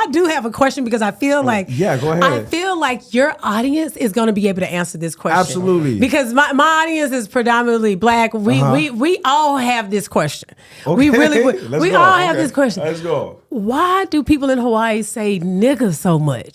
I do have a question because I feel like yeah, go ahead. I feel like your audience is going to be able to answer this question. Absolutely. Because my audience is predominantly black. We all have this question. Okay. We really we all have Okay. this question. Let's go. Why do people in Hawaii say nigga so much?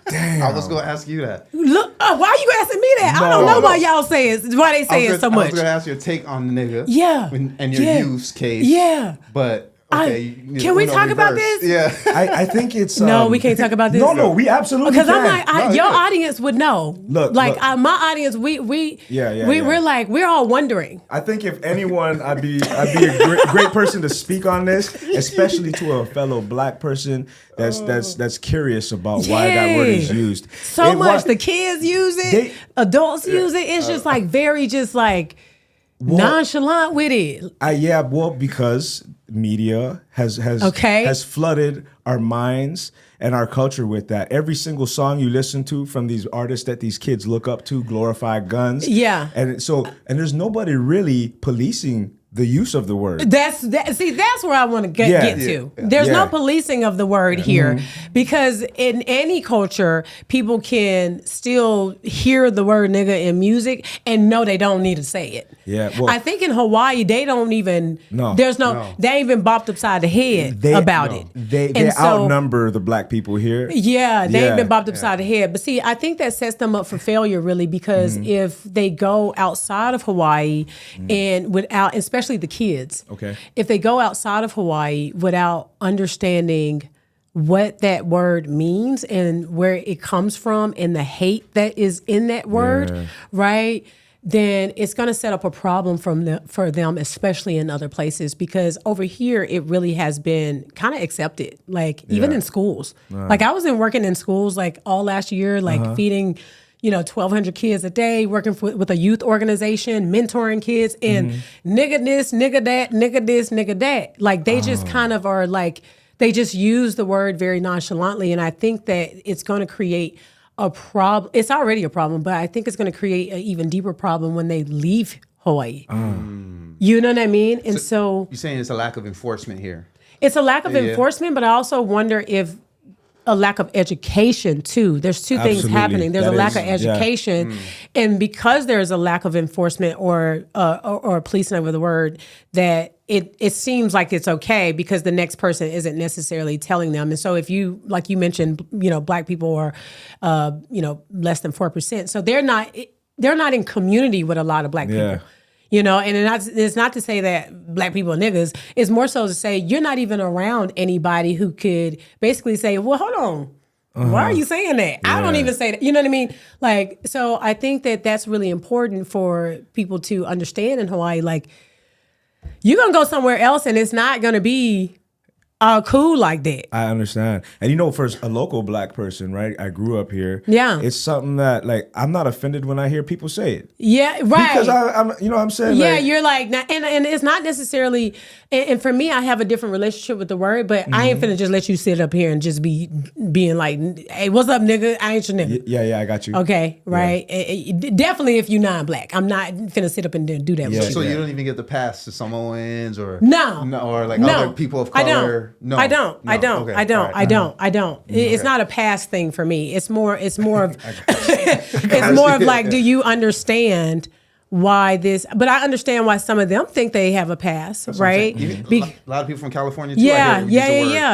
Damn. I was going to ask you that. Look, why are you asking me that? I don't know why y'all say it. Why they say it so I much? was going to ask your take on nigga. Yeah. And your use case. Yeah. But okay, can we talk about this? Yeah. I think it's no, we can't talk about this. No, we absolutely because can. I'm like, your audience would know. Look, my audience, we're like, we're all wondering. I think if anyone, I'd be a great person to speak on this, especially to a fellow black person that's curious about why that word is used. So much the kids use it, adults use it. It's just like very nonchalant with it. Because media has flooded our minds and our culture with that. Every single song you listen to from these artists that these kids look up to glorify guns. Yeah. And there's nobody really policing the use of the word. That's where I want to get to. There's no policing of the word here because in any culture, people can still hear the word nigga in music and know they don't need to say it. Yeah, well, I think in Hawaii they don't even. They ain't even bopped upside the head about it. They outnumber the black people here. Yeah, they ain't been bopped upside the head. But see, I think that sets them up for failure really because if they go outside of Hawaii and without, especially the kids, if they go outside of Hawaii without understanding what that word means and where it comes from and the hate that is in that word, right? Then it's going to set up a problem for them, especially in other places, because over here it really has been kind of accepted, like even in schools. Like I was working in schools like all last year, like feeding 1,200 kids a day, working with a youth organization, mentoring kids, and nigga this, nigga that, nigga this, nigga that. Like they just kind of are like, they just use the word very nonchalantly. And I think that it's going to create a problem. It's already a problem, but I think it's going to create an even deeper problem when they leave Hawaii. You know what I mean? And so you're saying it's a lack of enforcement here. It's a lack of enforcement, but I also wonder if a lack of education too. There's two things happening. There's a lack of education, and because there's a lack of enforcement or policing over the word, that it seems like it's okay because the next person isn't necessarily telling them. And so if you, like you mentioned, black people are, less than 4%. So they're not in community with a lot of black people. And it's not to say that black people are niggas. It's more so to say you're not even around anybody who could basically say, well, hold on. Why are you saying that? I don't even say that. You know what I mean? Like, so I think that that's really important for people to understand in Hawaii. Like, you're going to go somewhere else and it's not going to be cool like that. I understand. And for a local black person, right? I grew up here. Yeah. It's something that I'm not offended when I hear people say it. Yeah, right. Because I'm what I'm saying? Yeah, you're like, and it's not necessarily, and for me, I have a different relationship with the word, but I ain't finna just let you sit up here and just being like, hey, what's up, nigga? I ain't your nigga. Yeah, I got you. Okay, right. Yeah. Definitely if you're non-black. I'm not finna sit up and do that with you. So you don't even get the pass to Samoans or other people of I color? don't. It's not a past thing for me. It's more of it's more of like, do you understand why this? But I understand why some of them think they have a pass, right? A lot of people from California too. Yeah.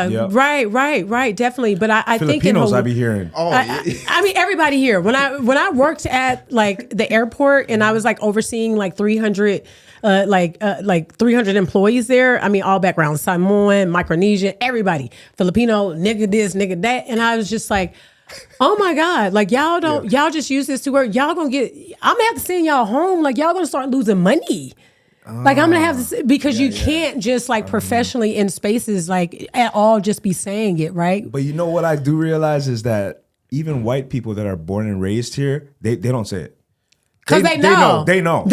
Yep. Right, definitely. But I think in Filipinos I be hearing. I mean, everybody here. When I worked at like the airport and I was like overseeing like 300 300 employees there. I mean, all backgrounds, Samoan, Micronesian, everybody, Filipino, nigga this, nigga that. And I was just like, oh my God, like y'all just use this to work. Y'all I'm gonna have to send y'all home. Like y'all gonna start losing money. Like I'm gonna have to, because you can't just like professionally in spaces like at all just be saying it, right? But you know what I do realize is that even white people that are born and raised here, they don't say it. Because they know. They know.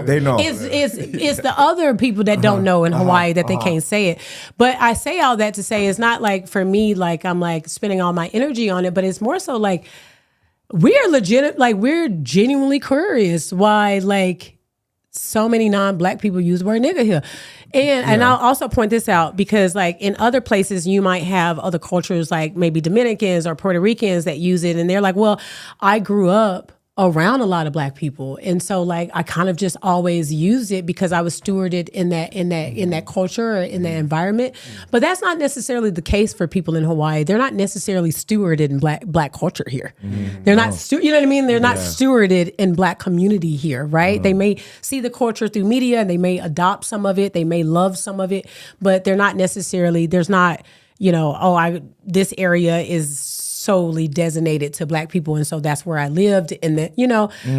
It's the other people that don't know in Hawaii that they can't say it. But I say all that to say it's not like for me, like I'm like spending all my energy on it, but it's more so like we're genuinely curious why like so many non-black people use the word nigga here. And I'll also point this out because like in other places you might have other cultures like maybe Dominicans or Puerto Ricans that use it and they're like, well, I grew up around a lot of Black people. And so like I kind of just always used it because I was stewarded in that culture or in that environment. But that's not necessarily the case for people in Hawaii. They're not necessarily stewarded in black culture here. They're not you know what I mean? They're not stewarded in Black community here, right? They may see the culture through media and they may adopt some of it, they may love some of it, but they're not necessarily, there's not, this area is solely designated to Black people, and so that's where I lived. And then,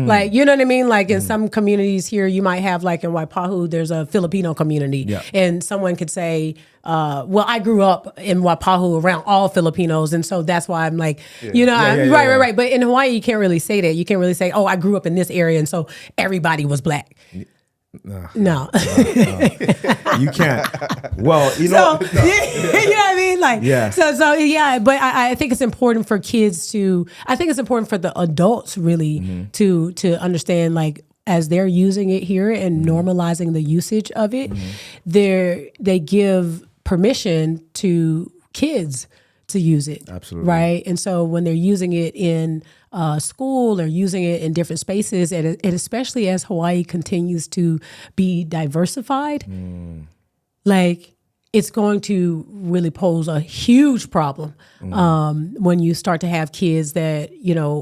like, you know what I mean? Like in some communities here, you might have like in Waipahu, there's a Filipino community, and someone could say, well, I grew up in Waipahu around all Filipinos, and so that's why I'm like, right. But in Hawaii, you can't really say that. You can't really say, oh, I grew up in this area, and so everybody was Black. No. You can't. Well, you know. You know what I mean? Like, but I think it's important for kids I think it's important for the adults really to understand, like, as they're using it here and normalizing the usage of it, they give permission to kids to use it. Absolutely. Right? And so when they're using it in school or using it in different spaces, and especially as Hawaii continues to be diversified, like it's going to really pose a huge problem when you start to have kids that,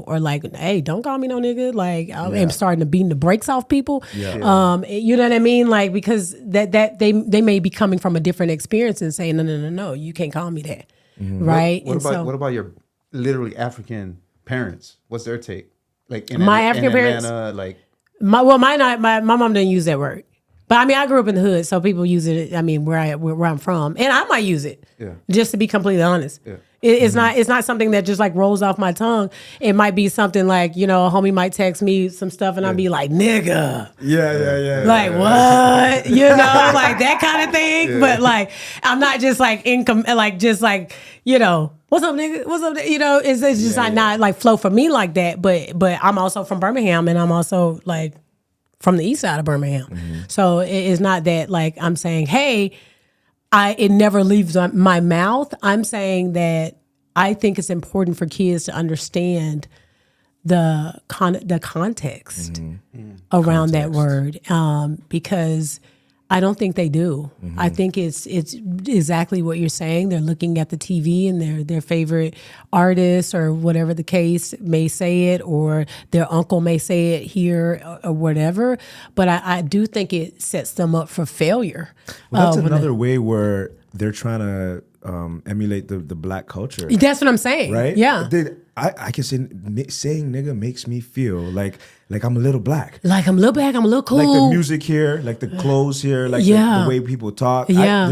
are like, hey, don't call me no nigga. Like I'm starting to beating the brakes off people. You know what I mean? Like, because that they may be coming from a different experience and saying, no, you can't call me that. Right. What about your literally African parents? What's their take? Like my African parents, like my mom didn't use that word, but I mean I grew up in the hood, so people use it. I mean where I'm from, and I might use it. Just to be completely honest. It's not something that just like rolls off my tongue. It might be something like, a homie might text me some stuff and I'll be like, nigga. Like what? Like that kind of thing. But like, I'm not just like what's up, nigga? What's up? It's just not like flow for me like that. But I'm also from Birmingham and I'm also like from the east side of Birmingham. So it's not that like I'm saying, hey, it never leaves my mouth. I'm saying that I think it's important for kids to understand the context around that word, because I don't think they do. I think it's exactly what you're saying. They're looking at the TV and their favorite artist or whatever the case may say it, or their uncle may say it here or whatever. But I do think it sets them up for failure. Well, that's another way where they're trying to emulate the Black culture. That's what I'm saying. Right? Yeah. I can say saying nigga makes me feel like I'm a little Black. Like I'm a little Black, I'm a little cool. Like the music here, like the clothes here, like the way people talk. Yeah.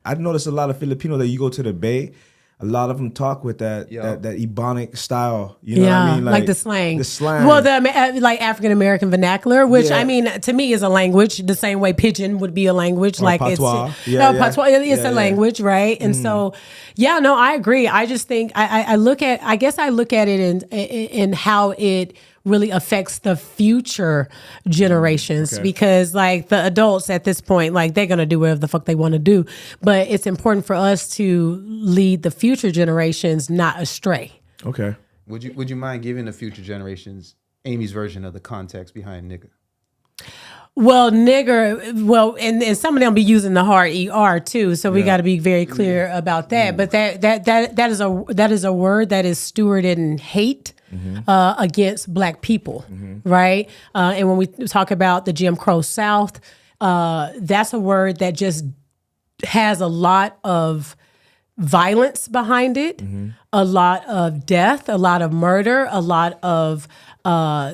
I've noticed a lot of Filipino that you go to the Bay, a lot of them talk with that Ebonic style. You know what I mean? Like the slang. The slang. Well, like African American vernacular, which I mean, to me is a language, the same way pidgin would be a language. Or like patois. Patois. It's a language, right? And so, I agree. I just think I look at it in how it really affects the future generations, because like the adults at this point, like they're going to do whatever the fuck they want to do. But it's important for us to lead the future generations not astray. Okay. Would you mind giving the future generations Amy's version of the context behind nigga? Well, nigger, and some of them be using the hard ER too, so we got to be very clear about that. But that is a word that is stewarded in hate against Black people, right? And when we talk about the Jim Crow South, that's a word that just has a lot of violence behind it, a lot of death, a lot of murder, a lot of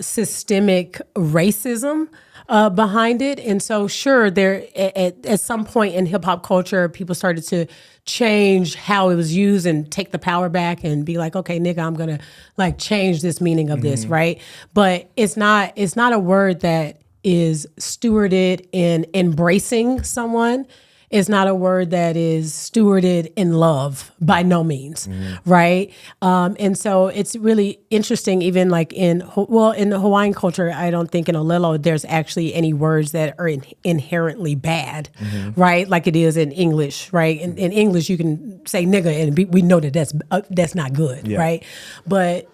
systemic racism behind it. And so sure, there at some point in hip hop culture, people started to change how it was used and take the power back and be like, okay, nigga, I'm gonna like change this meaning of this, right? But it's not a word that is stewarded in embracing someone It's not a word that is stewarded in love by no means, right? And so it's really interesting, even like in the Hawaiian culture, I don't think in Olelo there's actually any words that are inherently bad, right? Like it is in English, right? In English, you can say nigga and we know that that's not good, right? But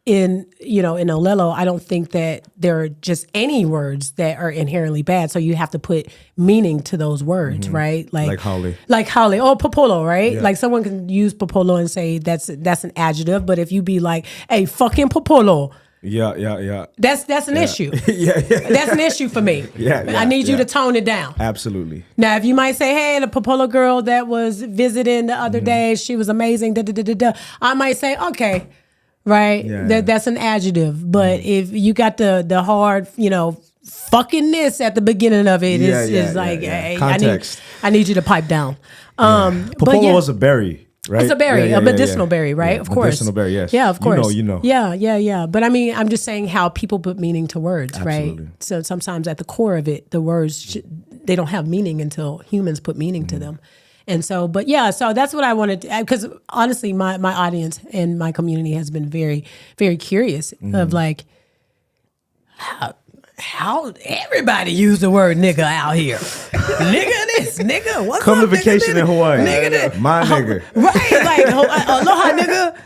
in Olelo, I don't think that there are just any words that are inherently bad. So you have to put meaning to those words, right? Like Holly. Like Holly. Oh, popolo, right? Yeah. Like someone can use popolo and say that's an adjective, but if you be like, hey, fucking popolo. Yeah. That's an issue. yeah. That's an issue for me. I need you to tone it down. Absolutely. Now, if you might say, hey, the popolo girl that was visiting the other day, she was amazing, I might say, okay. Right, that's an adjective. But if you got the hard, fuckingness at the beginning of it, is like, hey, context. I need you to pipe down. Popolo was a berry, right? It's a berry, a medicinal berry, right? Of course, medicinal berry. Yes. Yeah, of course. You know. Yeah. But I mean, I'm just saying how people put meaning to words, Absolutely. right? So sometimes at the core of it, the words they don't have meaning until humans put meaning to them. And so, but yeah, so that's what I wanted to, because honestly, my audience and my community has been very, very curious of like, how everybody use the word nigga out here. Nigga this, nigga, what's Come up, to vacation nigga, in Hawaii. Nigga this. My nigga. Right, like, aloha nigga.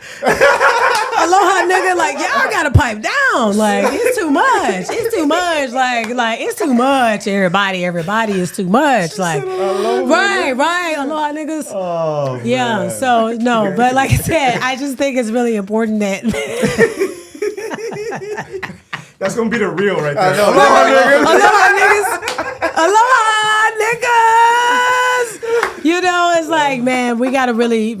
Aloha nigga, like, y'all gotta pipe down. Like, it's too much. It's too much. Like, it's too much. Everybody is too much. Like, right. Aloha niggas. Oh, man. Yeah, so, no, but like I said, I just think it's really important that... That's gonna be the real right there. Aloha niggas. It's like, man, we gotta really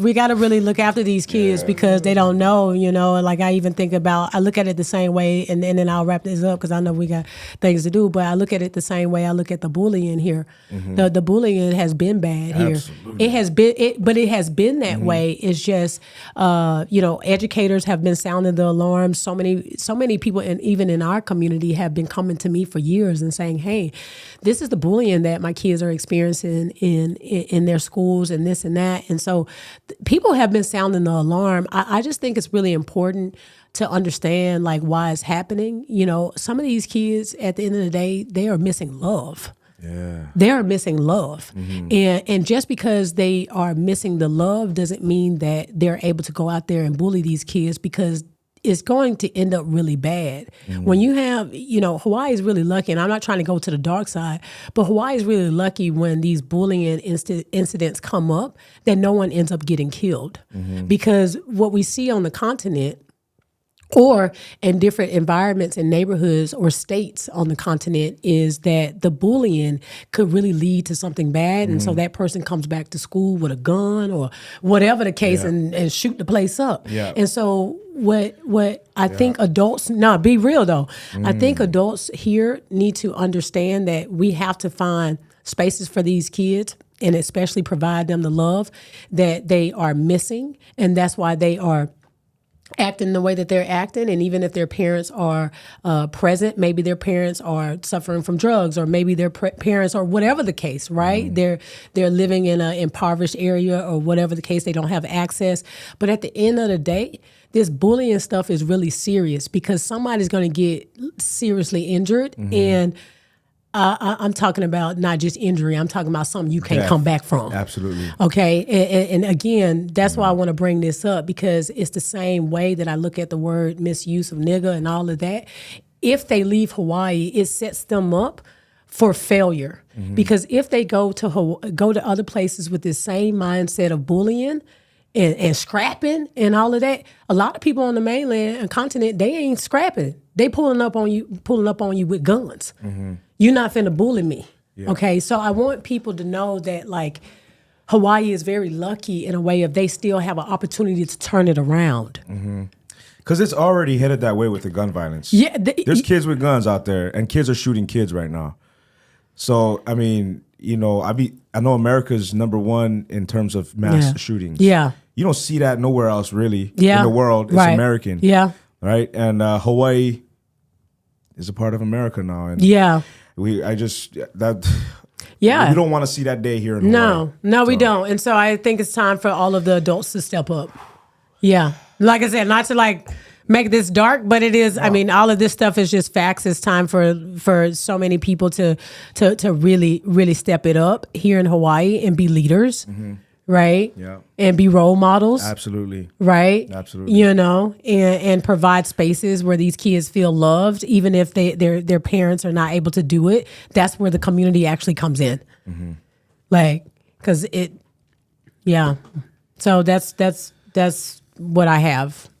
look after these kids because they don't know, and like I even think about, I look at it the same way, and then I'll wrap this up because I know we got things to do, but I look at it the same way I look at the bullying here. The bullying has been bad here. Absolutely. It has been that way. It's just, educators have been sounding the alarm. So many people, and even in our community, have been coming to me for years and saying, hey, this is the bullying that my kids are experiencing in their schools and this and that. And so people have been sounding the alarm. I just think it's really important to understand like why it's happening. Some of these kids at the end of the day, they are missing love. Yeah. They are missing love. And just because they are missing the love doesn't mean that they're able to go out there and bully these kids, because it's going to end up really bad. When you have, Hawaii is really lucky, and I'm not trying to go to the dark side, but Hawaii is really lucky when these bullying incidents come up that no one ends up getting killed. Because what we see on the continent or in different environments and neighborhoods or states on the continent is that the bullying could really lead to something bad. And so that person comes back to school with a gun or whatever the case and shoot the place up. Yeah. And so what I think adults, be real though, I think adults here need to understand that we have to find spaces for these kids and especially provide them the love that they are missing. And that's why they are acting the way that they're acting. And even if their parents are present, maybe their parents are suffering from drugs, or maybe their parents, or whatever the case, right? They're living in an impoverished area or whatever the case, they don't have access. But at the end of the day, this bullying stuff is really serious because somebody's going to get seriously injured. And I'm talking about not just injury. I'm talking about something you can't come back from. Absolutely. Okay. And again, that's why I want to bring this up, because it's the same way that I look at the word misuse of nigga and all of that. If they leave Hawaii, it sets them up for failure. Because if they go to other places with this same mindset of bullying and scrapping and all of that, a lot of people on the mainland and continent, they ain't scrapping. They pulling up on you with guns. You're not finna bully me. Yeah. Okay. So I want people to know that like Hawaii is very lucky in a way of they still have an opportunity to turn it around. Because it's already headed that way with the gun violence. Yeah. There's kids with guns out there, and kids are shooting kids right now. So, I mean, I know America's #1 in terms of mass shootings. Yeah. You don't see that nowhere else really in the world. It's American. Yeah. Right. And Hawaii is a part of America now. And Yeah. We don't want to see that day here in Hawaii. No, we don't. And so I think it's time for all of the adults to step up. Yeah. Like I said, not to like make this dark, but it is. No. I mean, all of this stuff is just facts. It's time for so many people to really, really step it up here in Hawaii and be leaders. Mm-hmm. Right? Yeah. And be role models. Absolutely. Right? Absolutely. You know, and provide spaces where these kids feel loved, even if their parents are not able to do it. That's where the community actually comes in. Mm-hmm. Like, because it, yeah. So that's what I have.